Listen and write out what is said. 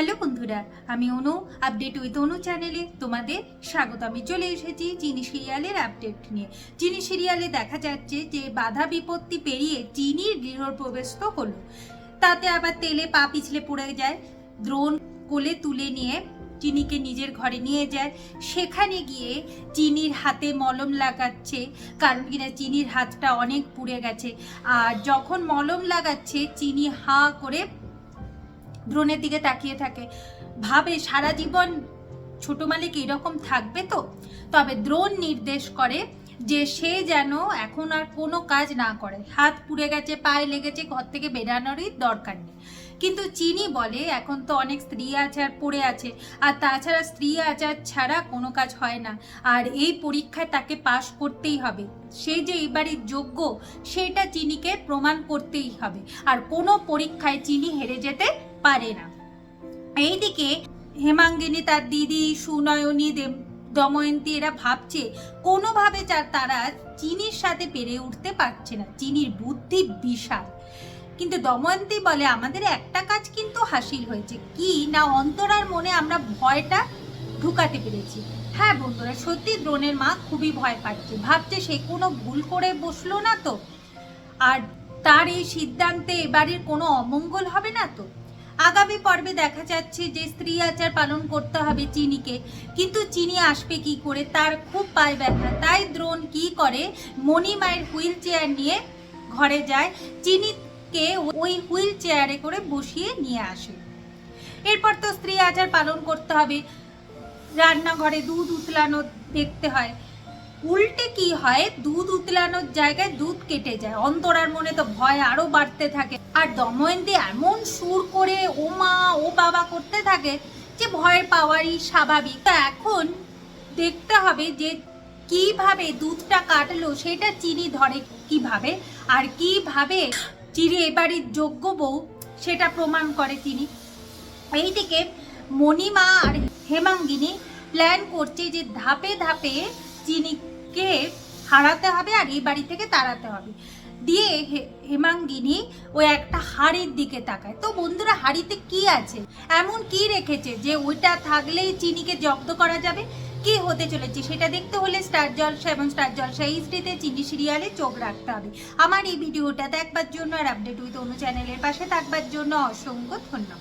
Hello বন্ধুরা, আমি অনু। Update with অনু চ্যানেলে তোমাদের স্বাগত। আমি চলে এসেছি চিনি সিরিয়ালের আপডেট নিয়ে। চিনি সিরিয়ালে দেখা যাচ্ছে যে বাধা বিপত্তি পেরিয়ে চিনির গৃহপ্রবেশ তো হলো, তাতে আবার তেলে পা পিছলে পড়ে যায়। দ্রোণ কোলে তুলে নিয়ে চিনিকে নিজের ঘরে নিয়ে যায়। সেখানে গিয়ে চিনির হাতে মলম লাগাচ্ছে, কারণ কিনা চিনির হাতটা অনেক পুড়ে গেছে। আর যখন মলম লাগাচ্ছে চিনি হাঁ করে দ্রোণের দিকে তাকিয়ে থাকে, ভাবে সারা জীবন ছোট মালিক এরকম থাকবে তো। তবে দ্রোণ নির্দেশ করে যে সে যেন এখন আর কোনো কাজ না করে, হাত পুড়ে গেছে, পায়ে লেগেছে, ঘর থেকে বেরানোরই দরকার নেই। কিন্তু চিনি বলে এখন তো অনেক স্ত্রী আচার পড়ে আছে, আর তাছাড়া স্ত্রী আচার ছাড়া কোনো কাজ হয় না, আর এই পরীক্ষায় তাকে পাশ করতেই হবে। সে যে এবারে যোগ্য সেটা চিনিকে প্রমাণ করতেই হবে, আর কোনো পরীক্ষায় চিনি হেরে যেতে পারে না। এইদিকে হেমাঙ্গিনী, তার দিদি সুনয়নী, দময়ন্তী এরা ভাবছে কোনোভাবে তারা চিনির সাথে পেরে উঠতে পারছে না। চিনির বুদ্ধি বিশাল। কিন্তু দময়ন্তী বলে আমাদের একটা কাজ কিন্তু হাসিল হয়েছে, কি না অন্তরার মনে আমরা ভয়টা ঢুকাতে পেরেছি। হ্যাঁ বন্ধুরা, সত্যি দ্রোণের মা খুবই ভয় পাচ্ছে, ভাবছে সে কোনো ভুল করে বসলো না তো, আর তার এই সিদ্ধান্তে এবারের কোনো অমঙ্গল হবে না তো। আগামী পর্বে দেখা যাচ্ছে যে স্ত্রী আচার পালন করতে হবে চিনিকে, কিন্তু চিনি আসবে কি করে, তার খুব পায় ব্যথা। তাই দ্রোণ কি করে, মণিমায়ের হুইল চেয়ার নিয়ে ঘরে যায়, চিনিকে ওই হুইল চেয়ারে করে বসিয়ে নিয়ে আসে। এরপর তো স্ত্রী আচার পালন করতে হবে, রান্নাঘরে দুধ উতলানো দেখতে হয়। উল্টে কি হয়, দুধ উতলানোর জায়গায় দুধ কেটে যায়। অন্তরার মনে তো ভয় আরো বাড়তে থাকে, আর দময়ন্তী এমন সুর করে ও মা ও বাবা করতে থাকে যে ভয় পাওয়ারই স্বাভাবিক। তা এখন দেখতে হবে যে কিভাবে দুধটা কাটলো সেটা চিনি ধরে কিভাবে, আর কিভাবে চিনি এবারে যোগ্য বউ সেটা প্রমাণ করে চিনি। এইদিকে মণিমা আর হেমাঙ্গিনী প্ল্যান করছে যে ধাপে ধাপে চিনিকে হারাতে হবে আর এই বাড়ি থেকে তাড়াতে হবে। দিয়ে হেমাঙ্গিনী ওই একটা হাড়ির দিকে তাকায়। তো বন্ধুরা, হাড়িতে কি আছে, এমন কি রেখেছে যে ওইটা থাকলেই চিনিকে জব্দ করা যাবে? কি হতে চলেছে সেটা দেখতে হলে স্টার জলসা এবং স্টার জলসা এইচডিতে চিনি সিরিয়ালে চোখ রাখতে হবে। আমার এই ভিডিওটা দেখবার জন্য আর আপডেট উইথ অনু চ্যানেলের পাশে থাকবার জন্য অসংখ্য ধন্যবাদ।